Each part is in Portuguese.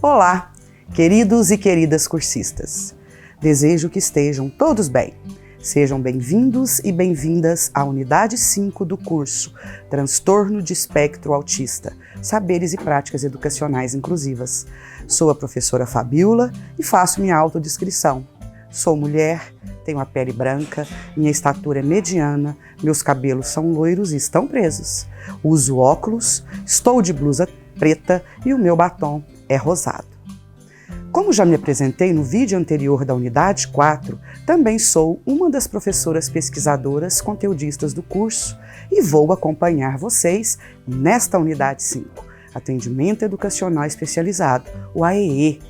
Olá, queridos e queridas cursistas. Desejo que estejam todos bem. Sejam bem-vindos e bem-vindas à unidade 5 do curso Transtorno de Espectro Autista, Saberes e Práticas Educacionais Inclusivas. Sou a professora Fabiola e faço minha autodescrição. Sou mulher, tenho a pele branca, minha estatura é mediana, meus cabelos são loiros e estão presos. Uso óculos, estou de blusa preta e o meu batom é rosado. Como já me apresentei no vídeo anterior da unidade 4, também sou uma das professoras pesquisadoras conteudistas do curso e vou acompanhar vocês nesta unidade 5, Atendimento Educacional Especializado, o AEE,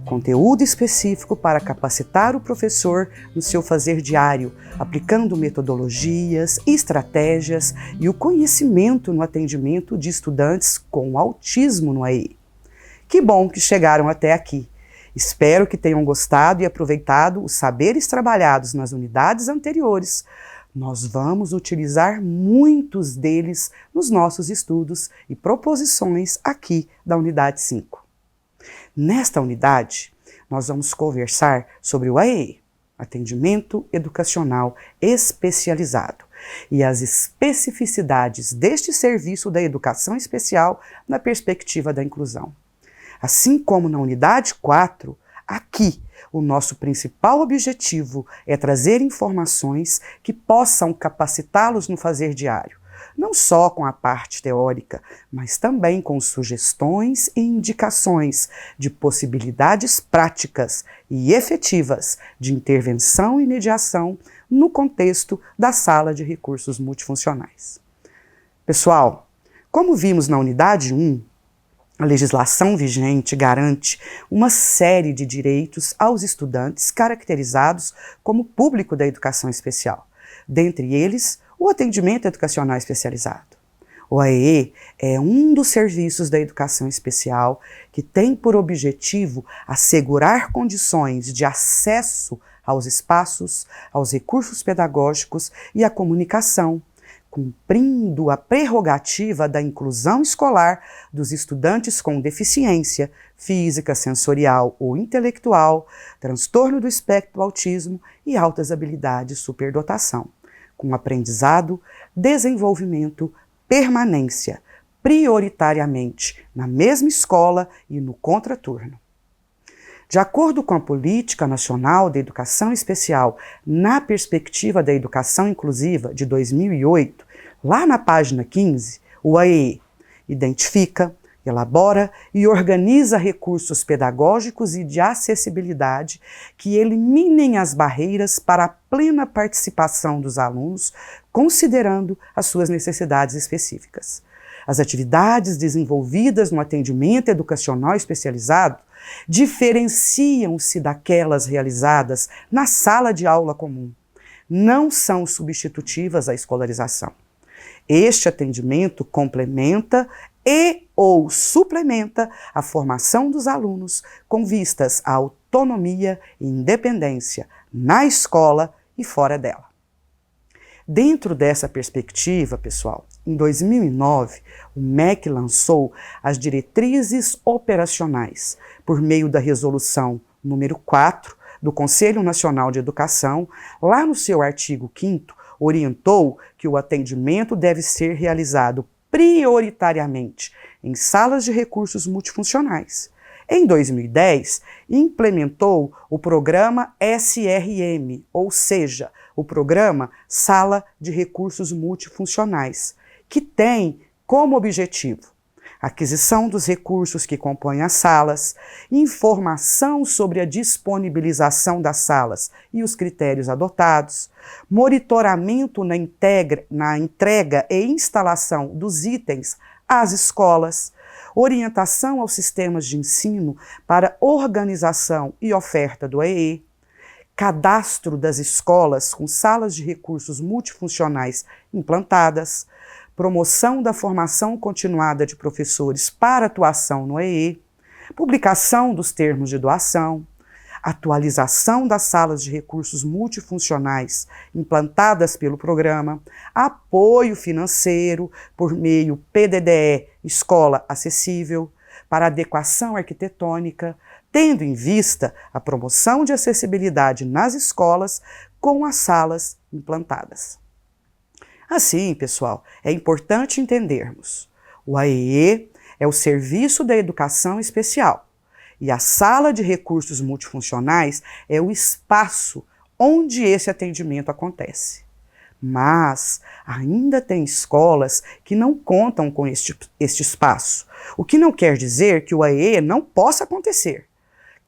conteúdo específico para capacitar o professor no seu fazer diário, aplicando metodologias, estratégias e o conhecimento no atendimento de estudantes com autismo no AEE. Que bom que chegaram até aqui. Espero que tenham gostado e aproveitado os saberes trabalhados nas unidades anteriores. Nós vamos utilizar muitos deles nos nossos estudos e proposições aqui da unidade 5. Nesta unidade, nós vamos conversar sobre o AEE, Atendimento Educacional Especializado, e as especificidades deste serviço da educação especial na perspectiva da inclusão. Assim como na unidade 4, aqui o nosso principal objetivo é trazer informações que possam capacitá-los no fazer diário, não só com a parte teórica, mas também com sugestões e indicações de possibilidades práticas e efetivas de intervenção e mediação no contexto da sala de recursos multifuncionais. Pessoal, como vimos na unidade 1, a legislação vigente garante uma série de direitos aos estudantes caracterizados como público da educação especial, dentre eles o atendimento educacional especializado. O AEE é um dos serviços da educação especial que tem por objetivo assegurar condições de acesso aos espaços, aos recursos pedagógicos e à comunicação, cumprindo a prerrogativa da inclusão escolar dos estudantes com deficiência física, sensorial ou intelectual, transtorno do espectro autismo e altas habilidades superdotação, com aprendizado, desenvolvimento, permanência, prioritariamente na mesma escola e no contraturno. De acordo com a Política Nacional de Educação Especial na Perspectiva da Educação Inclusiva de 2008, lá na página 15, o AEE identifica, elabora e organiza recursos pedagógicos e de acessibilidade que eliminem as barreiras para a plena participação dos alunos, considerando as suas necessidades específicas. As atividades desenvolvidas no atendimento educacional especializado diferenciam-se daquelas realizadas na sala de aula comum. Não são substitutivas à escolarização. Este atendimento complementa ou suplementa a formação dos alunos com vistas à autonomia e independência na escola e fora dela. Dentro dessa perspectiva, pessoal, em 2009, o MEC lançou as diretrizes operacionais por meio da resolução número 4 do Conselho Nacional de Educação, lá no seu artigo 5º, orientou que o atendimento deve ser realizado prioritariamente em salas de recursos multifuncionais. Em 2010, implementou o programa SRM, ou seja, o programa Sala de Recursos Multifuncionais, que tem como objetivo aquisição dos recursos que compõem as salas, informação sobre a disponibilização das salas e os critérios adotados, monitoramento na entrega e instalação dos itens às escolas, orientação aos sistemas de ensino para organização e oferta do AEE, cadastro das escolas com salas de recursos multifuncionais implantadas, promoção da formação continuada de professores para atuação no AEE, publicação dos termos de doação, atualização das salas de recursos multifuncionais implantadas pelo programa, apoio financeiro por meio PDDE Escola Acessível, para adequação arquitetônica, tendo em vista a promoção de acessibilidade nas escolas com as salas implantadas. Assim, pessoal, é importante entendermos: o AEE é o Serviço da Educação Especial e a Sala de Recursos Multifuncionais é o espaço onde esse atendimento acontece. Mas ainda tem escolas que não contam com este espaço, o que não quer dizer que o AEE não possa acontecer.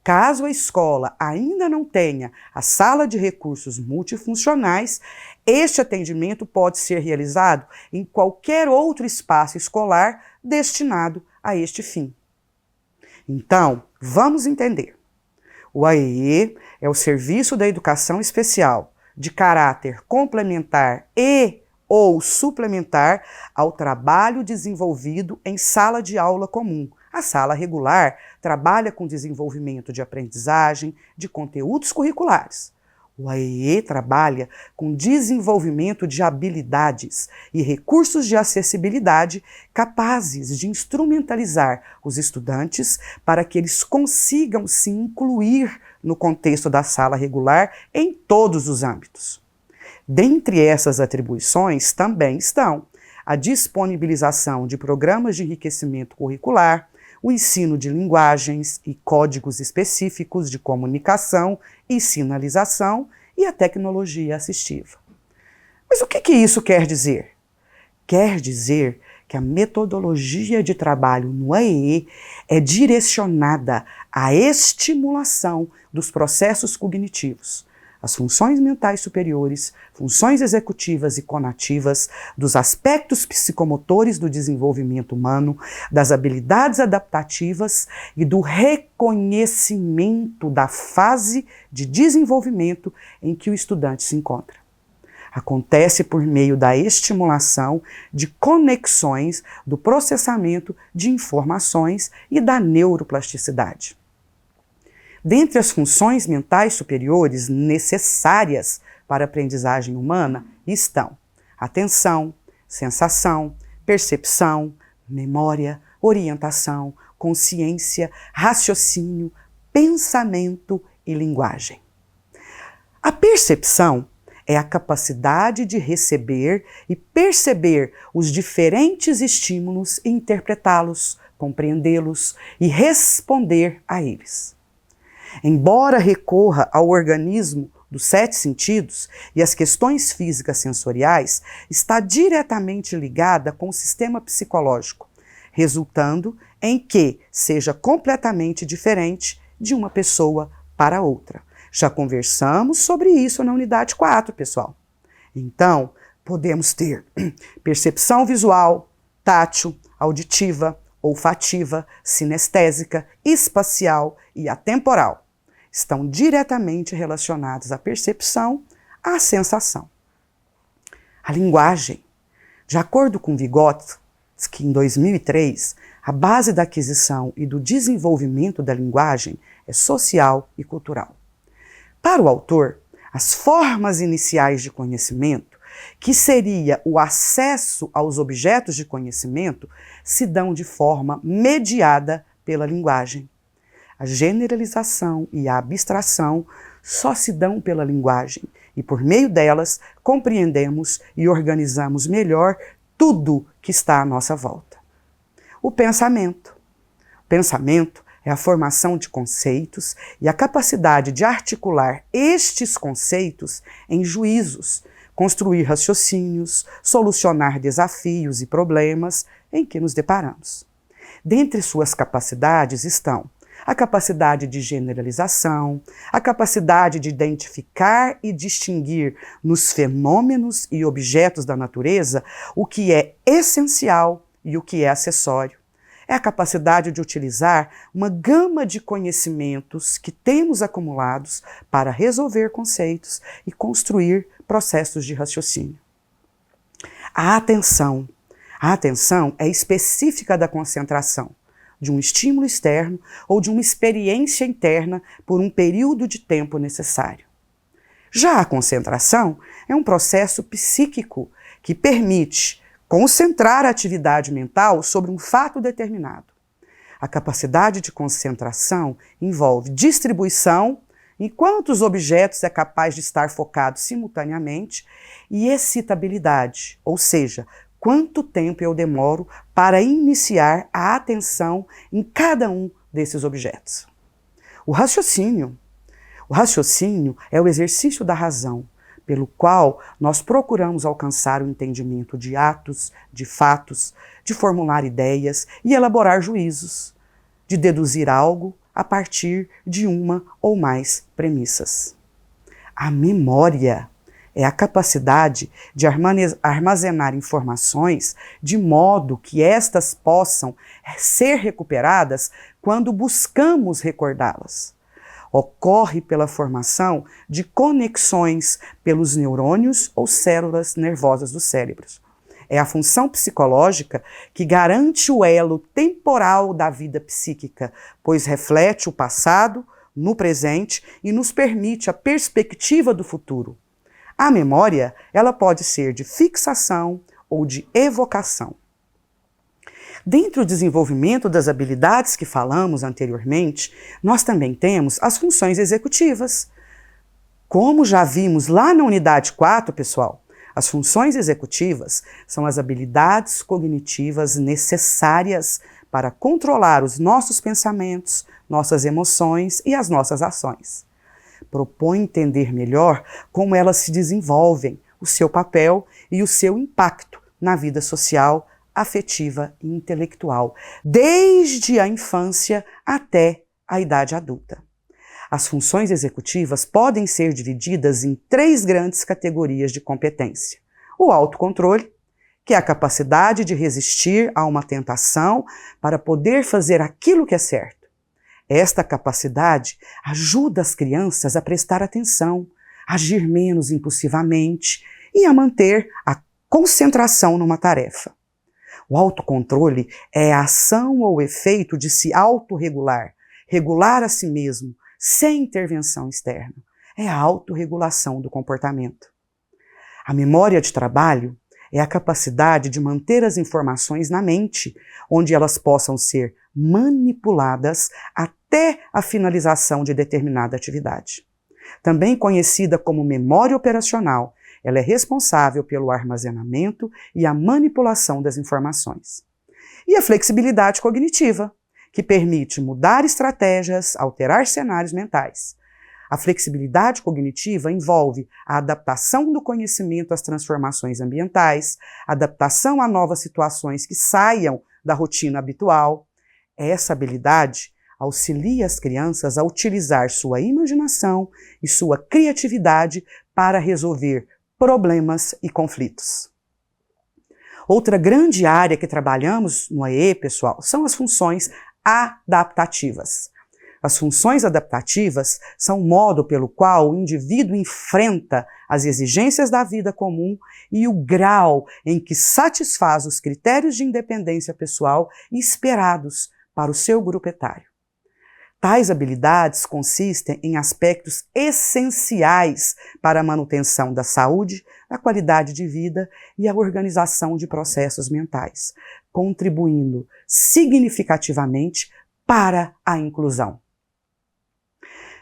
Caso a escola ainda não tenha a sala de recursos multifuncionais, este atendimento pode ser realizado em qualquer outro espaço escolar destinado a este fim. Então, vamos entender. O AEE é o Serviço da Educação Especial, de caráter complementar e ou suplementar ao trabalho desenvolvido em sala de aula comum. A sala regular trabalha com desenvolvimento de aprendizagem de conteúdos curriculares. O AEE trabalha com desenvolvimento de habilidades e recursos de acessibilidade capazes de instrumentalizar os estudantes para que eles consigam se incluir no contexto da sala regular em todos os âmbitos. Dentre essas atribuições também estão a disponibilização de programas de enriquecimento curricular, o ensino de linguagens e códigos específicos de comunicação e sinalização e a tecnologia assistiva. Mas o que isso quer dizer? Quer dizer que a metodologia de trabalho no AEE é direcionada à estimulação dos processos cognitivos, as funções mentais superiores, funções executivas e conativas, dos aspectos psicomotores do desenvolvimento humano, das habilidades adaptativas e do reconhecimento da fase de desenvolvimento em que o estudante se encontra. Acontece por meio da estimulação de conexões do processamento de informações e da neuroplasticidade. Dentre as funções mentais superiores necessárias para a aprendizagem humana estão atenção, sensação, percepção, memória, orientação, consciência, raciocínio, pensamento e linguagem. A percepção é a capacidade de receber e perceber os diferentes estímulos e interpretá-los, compreendê-los e responder a eles. Embora recorra ao organismo dos 7 sentidos e as questões físicas sensoriais, está diretamente ligada com o sistema psicológico, resultando em que seja completamente diferente de uma pessoa para outra. Já conversamos sobre isso na unidade 4, pessoal. Então, podemos ter percepção visual, tátil, auditiva, olfativa, sinestésica, espacial e atemporal. Estão diretamente relacionados à percepção, à sensação. A linguagem. De acordo com Vygotsky, em 2003, a base da aquisição e do desenvolvimento da linguagem é social e cultural. Para o autor, as formas iniciais de conhecimento, que seria o acesso aos objetos de conhecimento, se dão de forma mediada pela linguagem. A generalização e a abstração só se dão pela linguagem e, por meio delas, compreendemos e organizamos melhor tudo que está à nossa volta. O pensamento. O pensamento é a formação de conceitos e a capacidade de articular estes conceitos em juízos, construir raciocínios, solucionar desafios e problemas em que nos deparamos. Dentre suas capacidades estão a capacidade de generalização, a capacidade de identificar e distinguir nos fenômenos e objetos da natureza o que é essencial e o que é acessório. É a capacidade de utilizar uma gama de conhecimentos que temos acumulados para resolver conceitos e construir processos de raciocínio. A atenção. A atenção é específica da concentração, de um estímulo externo ou de uma experiência interna por um período de tempo necessário. Já a concentração é um processo psíquico que permite concentrar a atividade mental sobre um fato determinado. A capacidade de concentração envolve distribuição em quantos objetos é capaz de estar focado simultaneamente e excitabilidade, ou seja, quanto tempo eu demoro para iniciar a atenção em cada um desses objetos. O raciocínio é o exercício da razão, pelo qual nós procuramos alcançar o entendimento de atos, de fatos, de formular ideias e elaborar juízos, de deduzir algo a partir de uma ou mais premissas. A memória é a capacidade de armazenar informações de modo que estas possam ser recuperadas quando buscamos recordá-las. Ocorre pela formação de conexões pelos neurônios ou células nervosas do cérebro. É a função psicológica que garante o elo temporal da vida psíquica, pois reflete o passado no presente e nos permite a perspectiva do futuro. A memória, ela pode ser de fixação ou de evocação. Dentro do desenvolvimento das habilidades que falamos anteriormente, nós também temos as funções executivas. Como já vimos lá na unidade 4, pessoal, as funções executivas são as habilidades cognitivas necessárias para controlar os nossos pensamentos, nossas emoções e as nossas ações. Propõe entender melhor como elas se desenvolvem, o seu papel e o seu impacto na vida social, afetiva e intelectual, desde a infância até a idade adulta. As funções executivas podem ser divididas em 3 grandes categorias de competência. O autocontrole, que é a capacidade de resistir a uma tentação para poder fazer aquilo que é certo. Esta capacidade ajuda as crianças a prestar atenção, agir menos impulsivamente e a manter a concentração numa tarefa. O autocontrole é a ação ou efeito de se autorregular, regular a si mesmo, sem intervenção externa. É a autorregulação do comportamento. A memória de trabalho é a capacidade de manter as informações na mente, onde elas possam ser manipuladas até a finalização de determinada atividade. Também conhecida como memória operacional, ela é responsável pelo armazenamento e a manipulação das informações. E a flexibilidade cognitiva, que permite mudar estratégias, alterar cenários mentais. A flexibilidade cognitiva envolve a adaptação do conhecimento às transformações ambientais, adaptação a novas situações que saiam da rotina habitual. Essa habilidade auxilia as crianças a utilizar sua imaginação e sua criatividade para resolver problemas e conflitos. Outra grande área que trabalhamos no AE, pessoal, são as funções adaptativas. As funções adaptativas são o modo pelo qual o indivíduo enfrenta as exigências da vida comum e o grau em que satisfaz os critérios de independência pessoal esperados para o seu grupo etário. Tais habilidades consistem em aspectos essenciais para a manutenção da saúde, da qualidade de vida e a organização de processos mentais, contribuindo significativamente para a inclusão.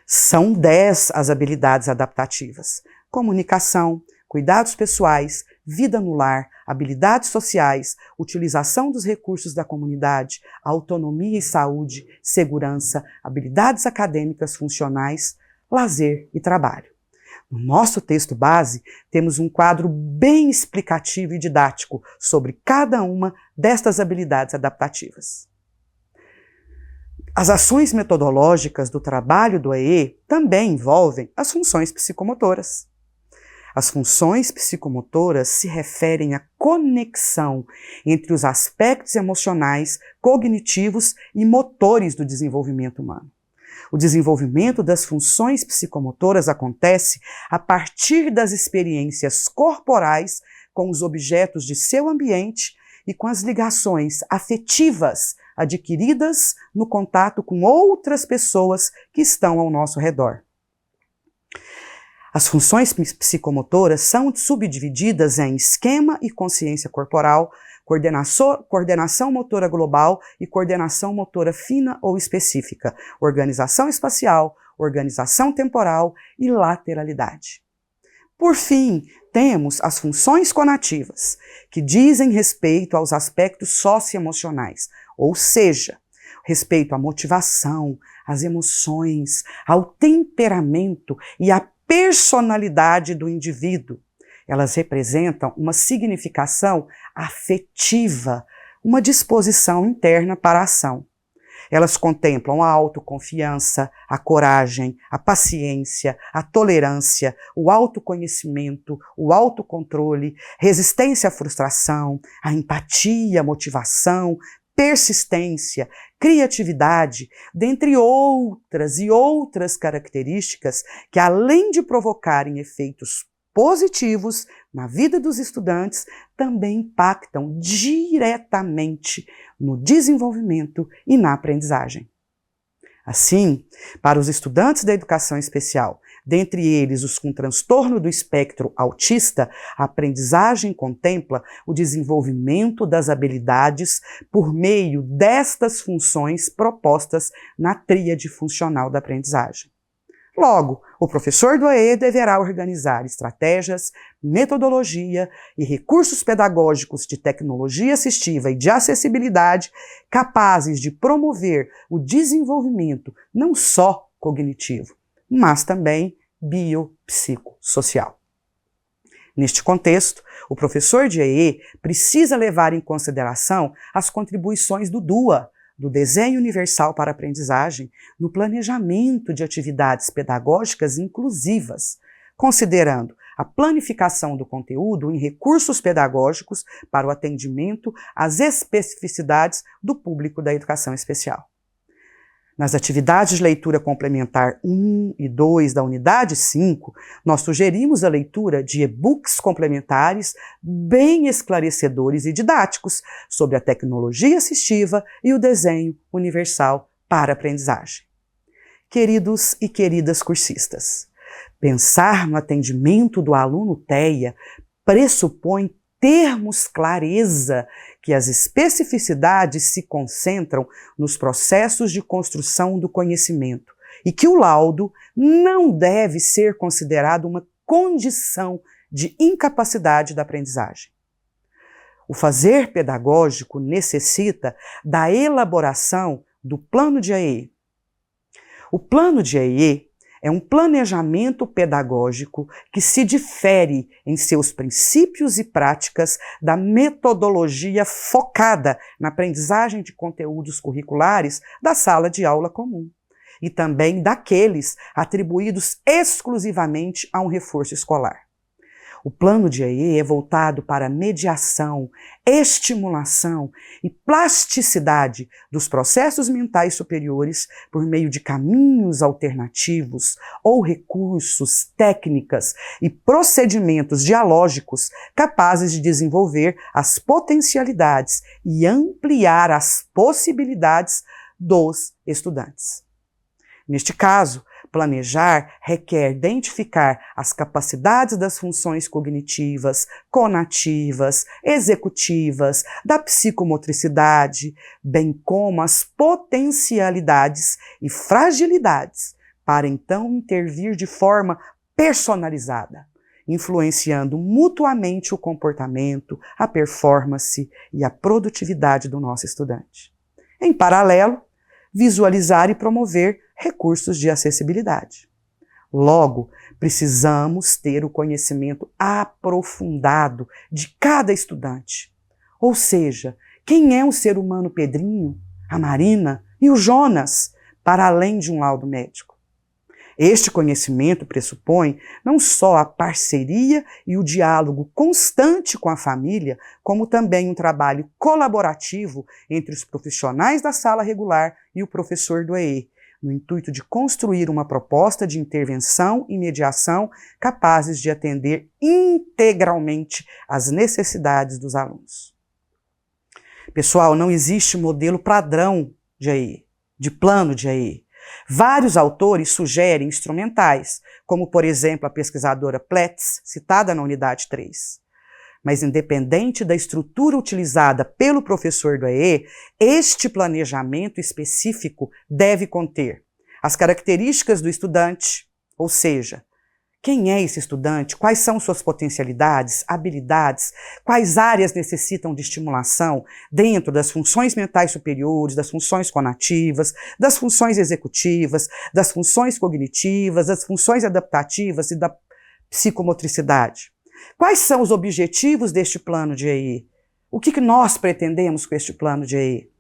São 10 as habilidades adaptativas: comunicação, cuidados pessoais, vida no lar, habilidades sociais, utilização dos recursos da comunidade, autonomia e saúde, segurança, habilidades acadêmicas funcionais, lazer e trabalho. No nosso texto base, temos um quadro bem explicativo e didático sobre cada uma destas habilidades adaptativas. As ações metodológicas do trabalho do AE também envolvem as funções psicomotoras. As funções psicomotoras se referem à conexão entre os aspectos emocionais, cognitivos e motores do desenvolvimento humano. O desenvolvimento das funções psicomotoras acontece a partir das experiências corporais com os objetos de seu ambiente e com as ligações afetivas adquiridas no contato com outras pessoas que estão ao nosso redor. As funções psicomotoras são subdivididas em esquema e consciência corporal, coordenação motora global e coordenação motora fina ou específica, organização espacial, organização temporal e lateralidade. Por fim, temos as funções conativas, que dizem respeito aos aspectos socioemocionais, ou seja, respeito à motivação, às emoções, ao temperamento e à personalidade do indivíduo. Elas representam uma significação afetiva, uma disposição interna para a ação. Elas contemplam a autoconfiança, a coragem, a paciência, a tolerância, o autoconhecimento, o autocontrole, resistência à frustração, a empatia, a motivação, persistência, criatividade, dentre outras e outras características que, além de provocarem efeitos positivos na vida dos estudantes, também impactam diretamente no desenvolvimento e na aprendizagem. Assim, para os estudantes da educação especial, dentre eles os com transtorno do espectro autista, a aprendizagem contempla o desenvolvimento das habilidades por meio destas funções propostas na tríade funcional da aprendizagem. Logo, o professor do AE deverá organizar estratégias, metodologia e recursos pedagógicos de tecnologia assistiva e de acessibilidade capazes de promover o desenvolvimento não só cognitivo, mas também biopsicossocial. Neste contexto, o professor de AE precisa levar em consideração as contribuições do DUA, do Desenho Universal para a Aprendizagem, no planejamento de atividades pedagógicas inclusivas, considerando a planificação do conteúdo em recursos pedagógicos para o atendimento às especificidades do público da educação especial. Nas atividades de leitura complementar 1 e 2 da unidade 5, nós sugerimos a leitura de e-books complementares bem esclarecedores e didáticos sobre a tecnologia assistiva e o desenho universal para a aprendizagem. Queridos e queridas cursistas, pensar no atendimento do aluno TEA pressupõe termos clareza que as especificidades se concentram nos processos de construção do conhecimento e que o laudo não deve ser considerado uma condição de incapacidade da aprendizagem. O fazer pedagógico necessita da elaboração do plano de AE. O plano de AE é um planejamento pedagógico que se difere em seus princípios e práticas da metodologia focada na aprendizagem de conteúdos curriculares da sala de aula comum e também daqueles atribuídos exclusivamente a um reforço escolar. O plano de AE é voltado para a mediação, estimulação e plasticidade dos processos mentais superiores por meio de caminhos alternativos ou recursos, técnicas e procedimentos dialógicos capazes de desenvolver as potencialidades e ampliar as possibilidades dos estudantes. Neste caso, planejar requer identificar as capacidades das funções cognitivas, conativas, executivas, da psicomotricidade, bem como as potencialidades e fragilidades, para então intervir de forma personalizada, influenciando mutuamente o comportamento, a performance e a produtividade do nosso estudante. Em paralelo, visualizar e promover recursos de acessibilidade. Logo, precisamos ter o conhecimento aprofundado de cada estudante. Ou seja, quem é o ser humano Pedrinho, a Marina e o Jonas, para além de um laudo médico. Este conhecimento pressupõe não só a parceria e o diálogo constante com a família, como também um trabalho colaborativo entre os profissionais da sala regular e o professor do AE, no intuito de construir uma proposta de intervenção e mediação capazes de atender integralmente às necessidades dos alunos. Pessoal, não existe modelo padrão de AE, de plano de AE. Vários autores sugerem instrumentais, como, por exemplo, a pesquisadora Pletz, citada na unidade 3. Mas independente da estrutura utilizada pelo professor do EE, este planejamento específico deve conter as características do estudante, ou seja, quem é esse estudante, quais são suas potencialidades, habilidades, quais áreas necessitam de estimulação dentro das funções mentais superiores, das funções conativas, das funções executivas, das funções cognitivas, das funções adaptativas e da psicomotricidade. Quais são os objetivos deste plano de EE? O que nós pretendemos com este plano de EE?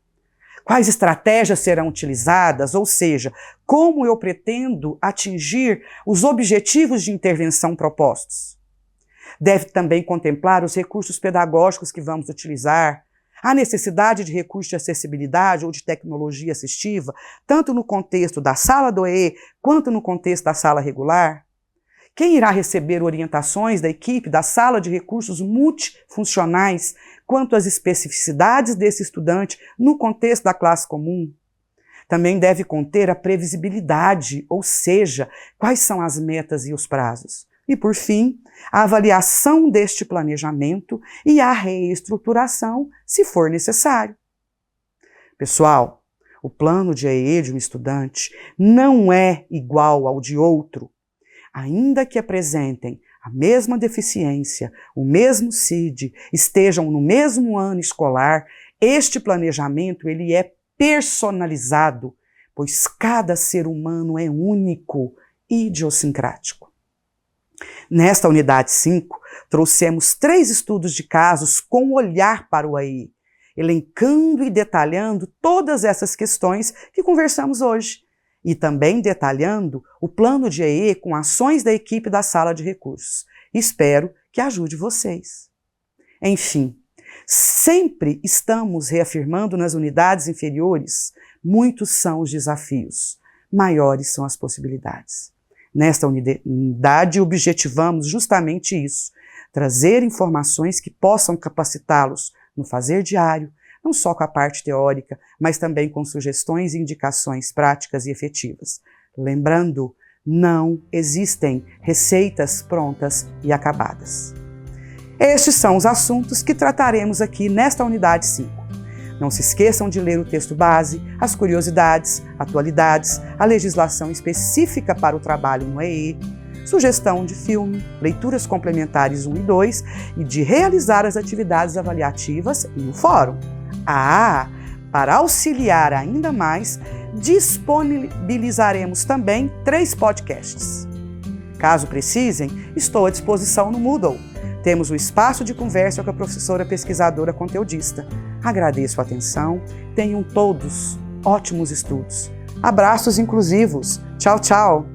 Quais estratégias serão utilizadas, ou seja, como eu pretendo atingir os objetivos de intervenção propostos? Deve também contemplar os recursos pedagógicos que vamos utilizar, a necessidade de recursos de acessibilidade ou de tecnologia assistiva, tanto no contexto da sala do EE quanto no contexto da sala regular. Quem irá receber orientações da equipe da sala de recursos multifuncionais quanto às especificidades desse estudante no contexto da classe comum? Também deve conter a previsibilidade, ou seja, quais são as metas e os prazos. E, por fim, a avaliação deste planejamento e a reestruturação, se for necessário. Pessoal, o plano de EE de um estudante não é igual ao de outro. Ainda que apresentem a mesma deficiência, o mesmo CID, estejam no mesmo ano escolar, este planejamento ele é personalizado, pois cada ser humano é único e idiosincrático. Nesta unidade 5, trouxemos 3 estudos de casos com olhar para o EE, elencando e detalhando todas essas questões que conversamos hoje, e também detalhando o plano de EE com ações da equipe da sala de recursos. Espero que ajude vocês. Enfim, sempre estamos reafirmando nas unidades inferiores, muitos são os desafios, maiores são as possibilidades. Nesta unidade, objetivamos justamente isso, trazer informações que possam capacitá-los no fazer diário, não só com a parte teórica, mas também com sugestões e indicações práticas e efetivas. Lembrando, não existem receitas prontas e acabadas. Estes são os assuntos que trataremos aqui nesta unidade 5. Não se esqueçam de ler o texto base, as curiosidades, atualidades, a legislação específica para o trabalho no EE, sugestão de filme, leituras complementares 1 e 2 e de realizar as atividades avaliativas e o fórum. Para auxiliar ainda mais, disponibilizaremos também 3 podcasts. Caso precisem, estou à disposição no Moodle. Temos o espaço de conversa com a professora pesquisadora conteudista. Agradeço a atenção, tenham todos ótimos estudos. Abraços inclusivos. Tchau, tchau!